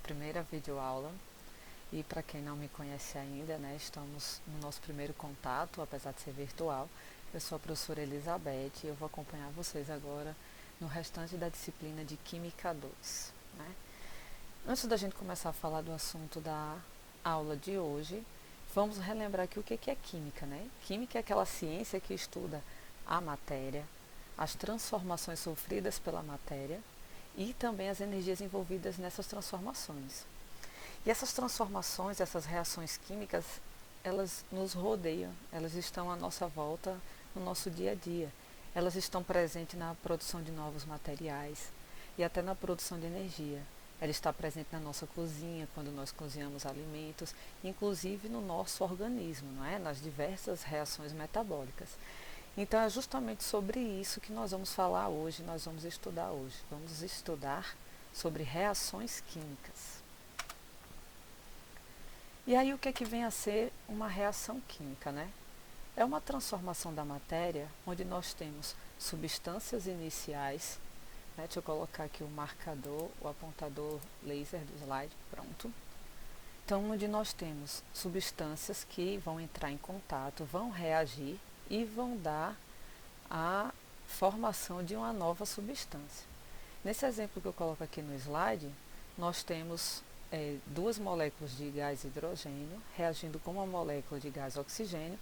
primeira videoaula e para quem não me conhece ainda, né, estamos no nosso primeiro contato, apesar de ser virtual. Eu sou a professora Elizabeth e eu vou acompanhar vocês agora no restante da disciplina de Química 2. Né? Antes da gente começar a falar do assunto da aula de hoje, vamos relembrar aqui o que é química, né? Química é aquela ciência que estuda a matéria, as transformações sofridas pela matéria e também as energias envolvidas nessas transformações. E essas transformações, essas reações químicas, elas nos rodeiam, elas estão à nossa volta no nosso dia a dia. Elas estão presentes na produção de novos materiais e até na produção de energia. Ela está presente na nossa cozinha, quando nós cozinhamos alimentos, inclusive no nosso organismo, não é? Nas diversas reações metabólicas. Então é justamente sobre isso que nós vamos falar hoje, nós vamos estudar hoje. Vamos estudar sobre reações químicas. E aí o que é que vem a ser uma reação química, né? É uma transformação da matéria onde nós temos substâncias iniciais, né? Deixa eu colocar aqui o marcador, o apontador laser do slide, pronto. Então, onde nós temos substâncias que vão entrar em contato, vão reagir e vão dar a formação de uma nova substância. Nesse exemplo que eu coloco aqui no slide, nós temos duas moléculas de gás hidrogênio reagindo com uma molécula de gás oxigênio,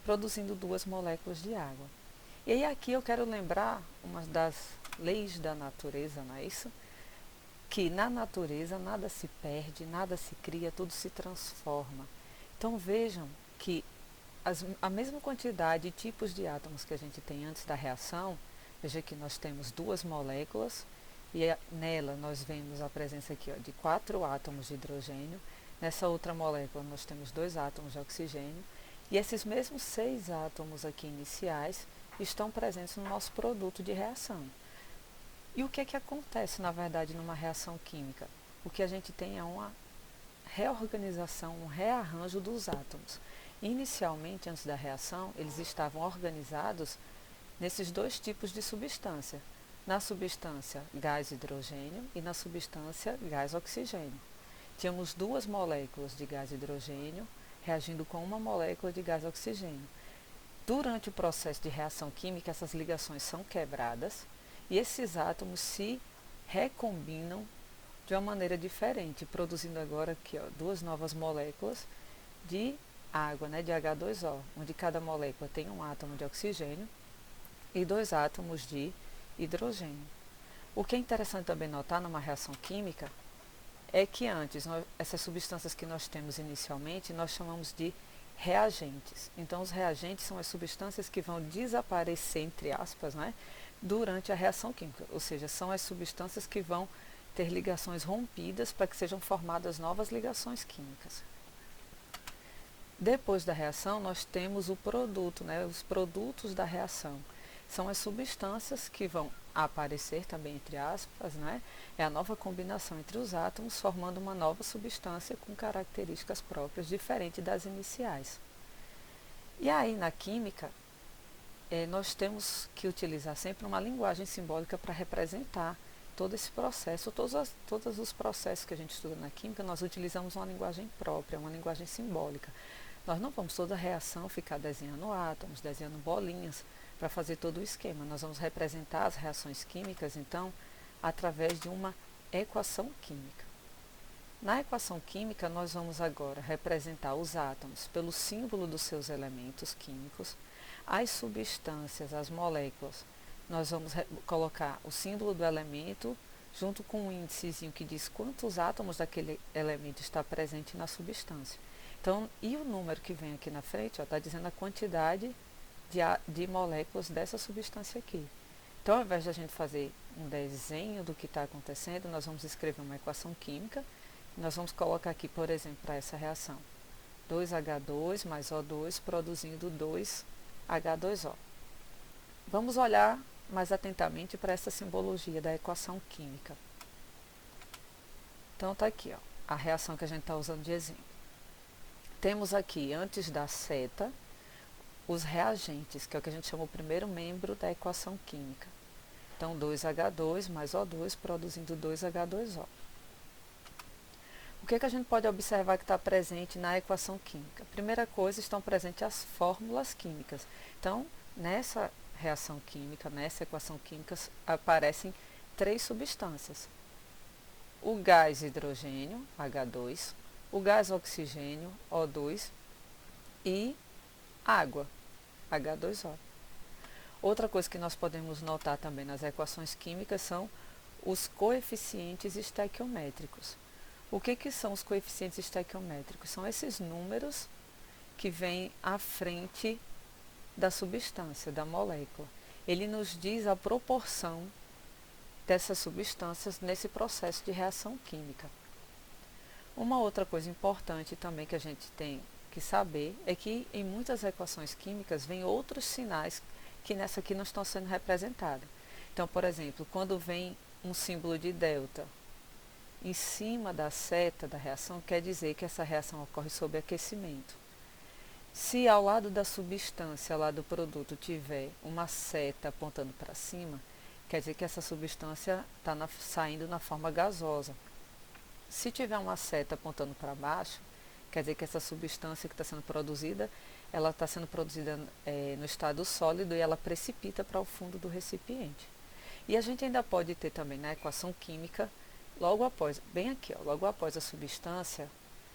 produzindo duas moléculas de água. E aí aqui eu quero lembrar uma das leis da natureza, não é isso? Que na natureza nada se perde, nada se cria, tudo se transforma. Então vejam que a mesma quantidade de tipos de átomos que a gente tem antes da reação, veja que nós temos duas moléculas e nela nós vemos a presença aqui de 4 átomos de hidrogênio. Nessa outra molécula nós temos 2 átomos de oxigênio e esses mesmos 6 átomos aqui iniciais estão presentes no nosso produto de reação. E o que é que acontece na verdade numa reação química? O que a gente tem é uma reorganização, um rearranjo dos átomos. Inicialmente, antes da reação, eles estavam organizados nesses dois tipos de substância, na substância gás hidrogênio e na substância gás oxigênio. Tínhamos duas moléculas de gás hidrogênio reagindo com uma molécula de gás oxigênio. Durante o processo de reação química, essas ligações são quebradas e esses átomos se recombinam de uma maneira diferente, produzindo agora aqui duas novas moléculas de água, né, de H2O, onde cada molécula tem um átomo de oxigênio e 2 átomos de hidrogênio. O que é interessante também notar numa reação química é que antes, essas substâncias que nós temos inicialmente, nós chamamos de reagentes. Então, os reagentes são as substâncias que vão desaparecer, entre aspas, né, durante a reação química, ou seja, são as substâncias que vão ter ligações rompidas para que sejam formadas novas ligações químicas. Depois da reação, nós temos o produto, né, os produtos da reação. São as substâncias que vão aparecer também, entre aspas, né, é a nova combinação entre os átomos, formando uma nova substância com características próprias, diferente das iniciais. E aí, na química, nós temos que utilizar sempre uma linguagem simbólica para representar todo esse processo, todos os processos que a gente estuda na química, nós utilizamos uma linguagem própria, uma linguagem simbólica. Nós não vamos toda reação ficar desenhando átomos, desenhando bolinhas para fazer todo o esquema. Nós vamos representar as reações químicas, então, através de uma equação química. Na equação química, nós vamos agora representar os átomos pelo símbolo dos seus elementos químicos, as substâncias, as moléculas. Nós vamos colocar o símbolo do elemento junto com um índicezinho que diz quantos átomos daquele elemento está presente na substância. Então, e o número que vem aqui na frente está dizendo a quantidade de moléculas dessa substância aqui. Então, ao invés de a gente fazer um desenho do que está acontecendo, nós vamos escrever uma equação química. Nós vamos colocar aqui, por exemplo, para essa reação, 2H2 mais O2 produzindo 2H2O. Vamos olhar mais atentamente para essa simbologia da equação química. Então está aqui, a reação que a gente está usando de exemplo. Temos aqui, antes da seta, os reagentes, que é o que a gente chama o primeiro membro da equação química. Então 2H2 mais O2 produzindo 2H2O. que a gente pode observar que está presente na equação química? Primeira coisa, estão presentes as fórmulas químicas. Então, nessa reação química, nessa equação química, aparecem 3 substâncias. O gás hidrogênio, H2, o gás oxigênio, O2, e água, H2O. Outra coisa que nós podemos notar também nas equações químicas são os coeficientes estequiométricos. O que são os coeficientes estequiométricos? São esses números que vêm à frente da substância, da molécula. Ele nos diz a proporção dessas substâncias nesse processo de reação química. Uma outra coisa importante também que a gente tem que saber é que em muitas equações químicas vem outros sinais que nessa aqui não estão sendo representados. Então, por exemplo, quando vem um símbolo de delta em cima da seta da reação, quer dizer que essa reação ocorre sob aquecimento. Se ao lado da substância, ao lado do produto, tiver uma seta apontando para cima, quer dizer que essa substância está saindo na forma gasosa. Se tiver uma seta apontando para baixo, quer dizer que essa substância que está sendo produzida, ela está sendo produzida no estado sólido e ela precipita para o fundo do recipiente. E a gente ainda pode ter também na equação química, logo após, bem aqui, ó, logo após a substância,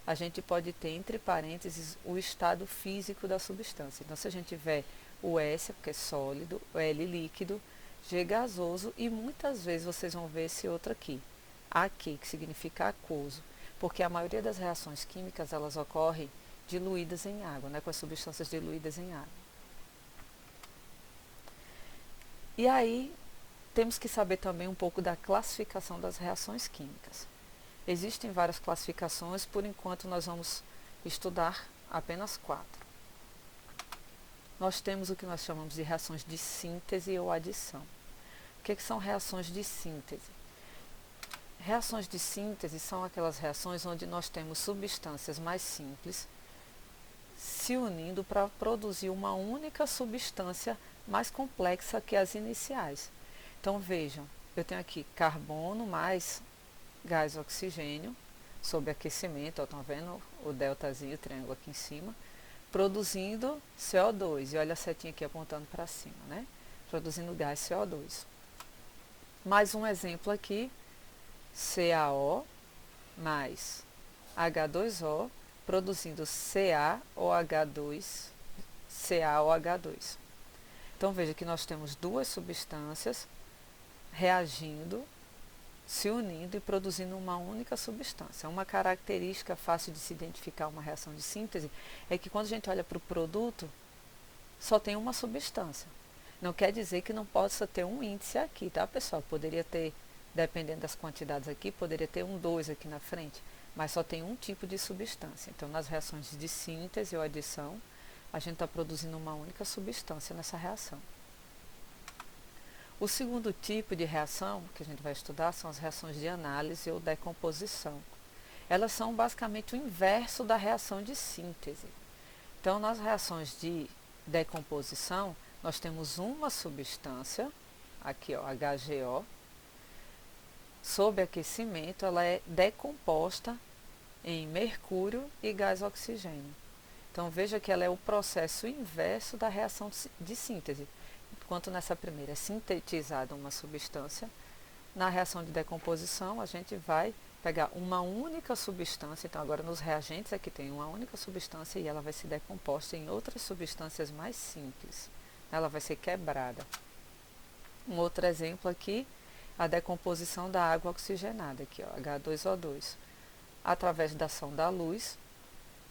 a gente pode ter entre parênteses o estado físico da substância. Então, se a gente tiver o S, que é sólido, o L líquido, G gasoso e muitas vezes vocês vão ver esse outro aqui, aqui, que significa aquoso, porque a maioria das reações químicas elas ocorrem diluídas em água, né, com as substâncias diluídas em água. E aí, temos que saber também um pouco da classificação das reações químicas. Existem várias classificações, por enquanto nós vamos estudar apenas 4. Nós temos o que nós chamamos de reações de síntese ou adição. O que são reações de síntese? Reações de síntese são aquelas reações onde nós temos substâncias mais simples se unindo para produzir uma única substância mais complexa que as iniciais. Então vejam, eu tenho aqui carbono mais gás oxigênio sob aquecimento, estão vendo o deltazinho, o triângulo aqui em cima, produzindo CO2. E olha a setinha aqui apontando para cima, né? Produzindo gás CO2. Mais um exemplo aqui, CaO mais H2O, produzindo CaOH2. Então veja que nós temos duas substâncias reagindo, se unindo e produzindo uma única substância. Uma característica fácil de se identificar uma reação de síntese é que quando a gente olha para o produto, só tem uma substância. Não quer dizer que não possa ter um índice aqui, tá, pessoal? Poderia ter, dependendo das quantidades aqui, poderia ter 2 aqui na frente, mas só tem um tipo de substância. Então, nas reações de síntese ou adição, a gente está produzindo uma única substância nessa reação. O segundo tipo de reação que a gente vai estudar são as reações de análise ou decomposição. Elas são basicamente o inverso da reação de síntese. Então, nas reações de decomposição, nós temos uma substância, aqui ó, HGO, sob aquecimento, ela é decomposta em mercúrio e gás oxigênio. Então, veja que ela é o processo inverso da reação de síntese. Enquanto nessa primeira é sintetizada uma substância, na reação de decomposição a gente vai pegar uma única substância, então agora nos reagentes aqui tem uma única substância e ela vai ser decomposta em outras substâncias mais simples. Ela vai ser quebrada. Um outro exemplo aqui, a decomposição da água oxigenada, aqui ó, H2O2. Através da ação da luz,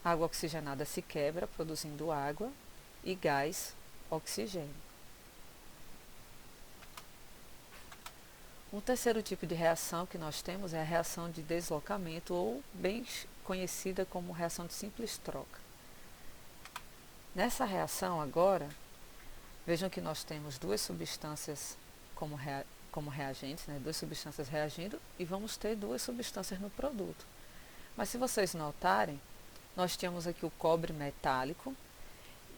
a água oxigenada se quebra, produzindo água e gás oxigênio. Um terceiro tipo de reação que nós temos é a reação de deslocamento, ou bem conhecida como reação de simples troca. Nessa reação agora, vejam que nós temos duas substâncias como reagentes, né? Duas substâncias reagindo, e vamos ter duas substâncias no produto. Mas se vocês notarem, nós temos aqui o cobre metálico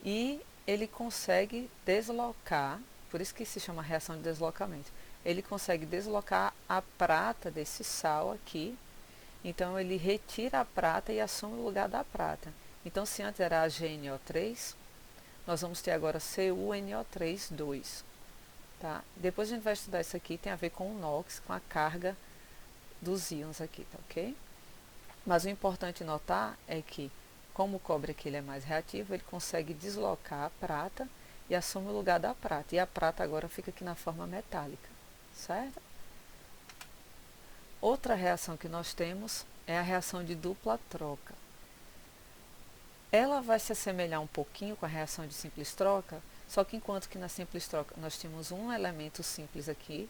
e ele consegue deslocar, por isso que se chama reação de deslocamento. Ele consegue deslocar a prata desse sal aqui Então ele retira a prata e assume o lugar da prata. Então se antes era AgNO3, nós vamos ter agora CuNO3, 2. Tá? Depois a gente vai estudar isso aqui, tem a ver com o NOx, com a carga dos íons aqui, tá ok? Mas o importante notar é que, como o cobre aqui ele é mais reativo, ele consegue deslocar a prata e assume o lugar da prata. E a prata agora fica aqui na forma metálica, certo? Outra reação que nós temos é a reação de dupla troca. Ela vai se assemelhar um pouquinho com a reação de simples troca, só que enquanto que na simples troca nós tínhamos um elemento simples aqui,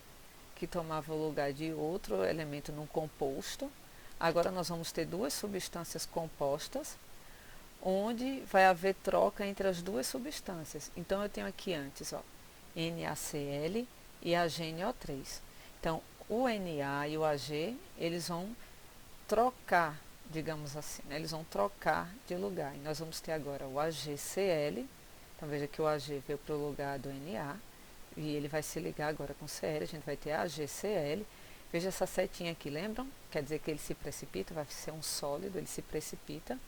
que tomava o lugar de outro elemento num composto, agora nós vamos ter duas substâncias compostas, onde vai haver troca entre as duas substâncias. Então eu tenho aqui antes, ó, NaCl e AgNO3. Então o Na e o Ag, eles vão trocar, digamos assim, né? Eles vão trocar de lugar. E nós vamos ter agora o AgCl. Então veja que o Ag veio para o lugar do Na e ele vai se ligar agora com Cl. A gente vai ter AgCl. Veja essa setinha aqui, lembram? Quer dizer que ele se precipita, vai ser um sólido, ele se precipita.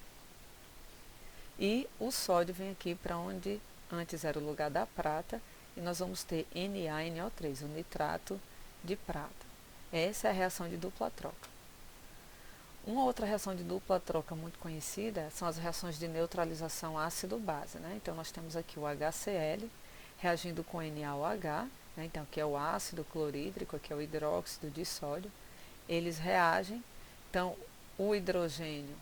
E o sódio vem aqui para onde antes era o lugar da prata, e nós vamos ter NaNO3, o nitrato de prata. Essa é a reação de dupla troca. Uma outra reação de dupla troca muito conhecida são as reações de neutralização ácido-base, né? Então nós temos aqui o HCl reagindo com NaOH, né? Então aqui é o ácido clorídrico, aqui é o hidróxido de sódio. Eles reagem, então o hidrogênio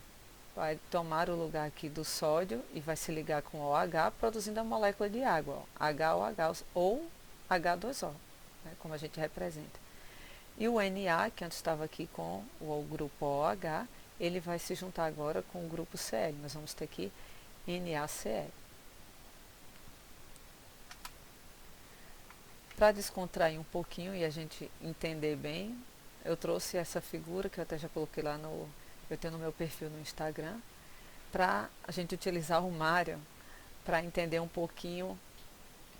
vai tomar o lugar aqui do sódio e vai se ligar com OH, produzindo a molécula de água, ó, HOH ou H2O, né, como a gente representa. E o Na, que antes estava aqui com o grupo OH, ele vai se juntar agora com o grupo Cl. Nós vamos ter aqui NaCl. Para descontrair um pouquinho e a gente entender bem, eu trouxe essa figura que eu até já coloquei lá eu tenho no meu perfil no Instagram, para a gente utilizar o Mário para entender um pouquinho,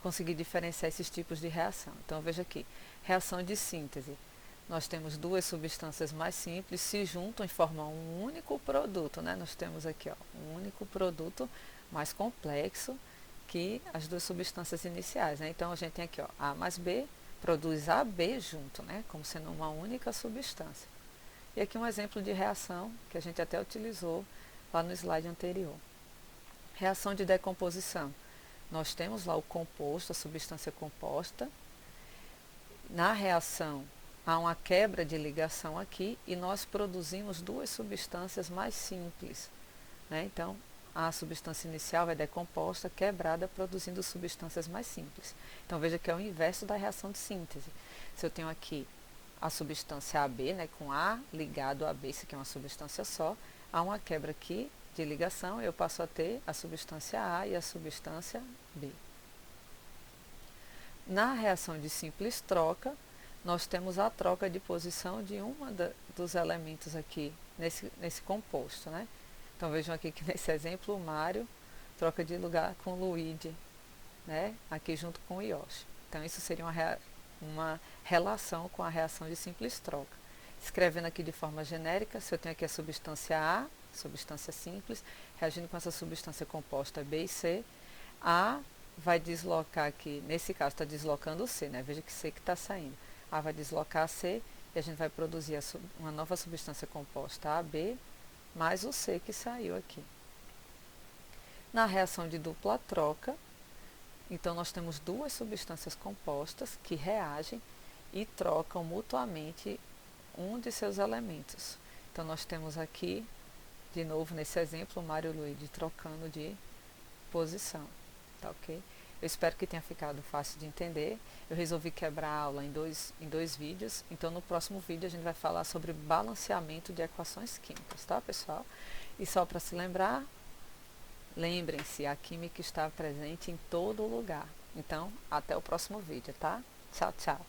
conseguir diferenciar esses tipos de reação. Então veja aqui, reação de síntese. Nós temos duas substâncias mais simples, se juntam e formam um único produto, né? Nós temos aqui, ó, um único produto mais complexo que as duas substâncias iniciais, né? Então a gente tem aqui, ó, A mais B produz AB junto, né? Como sendo uma única substância. E aqui um exemplo de reação que a gente até utilizou lá no slide anterior. Reação de decomposição. Nós temos lá o composto, a substância composta. Na reação há uma quebra de ligação aqui e nós produzimos duas substâncias mais simples, né? Então a substância inicial é decomposta, quebrada, produzindo substâncias mais simples. Então veja que é o inverso da reação de síntese. Se eu tenho aqui a substância AB, né, com A ligado a B, isso aqui é uma substância só, há uma quebra aqui de ligação, eu passo a ter a substância A e a substância B. Na reação de simples troca, nós temos a troca de posição de dos elementos aqui nesse composto, né? Então vejam aqui que nesse exemplo o Mário troca de lugar com o Luigi, né? Aqui junto com o Yoshi. Então isso seria uma relação com a reação de simples troca. Escrevendo aqui de forma genérica, se eu tenho aqui a substância A, substância simples, reagindo com essa substância composta B e C, A vai deslocar aqui, nesse caso está deslocando o C, né? Veja que C que está saindo. A vai deslocar a C e a gente vai produzir uma nova substância composta AB mais o C que saiu aqui. Na reação de dupla troca, então nós temos duas substâncias compostas que reagem e trocam mutuamente um de seus elementos. Então nós temos aqui, de novo nesse exemplo, o Mário e o Luigi trocando de posição, tá ok? Eu espero que tenha ficado fácil de entender. Eu resolvi quebrar a aula em dois vídeos, então no próximo vídeo a gente vai falar sobre balanceamento de equações químicas, tá, pessoal? E só para se lembrar, lembrem-se, a química está presente em todo lugar. Então, até o próximo vídeo, tá? Tchau, tchau.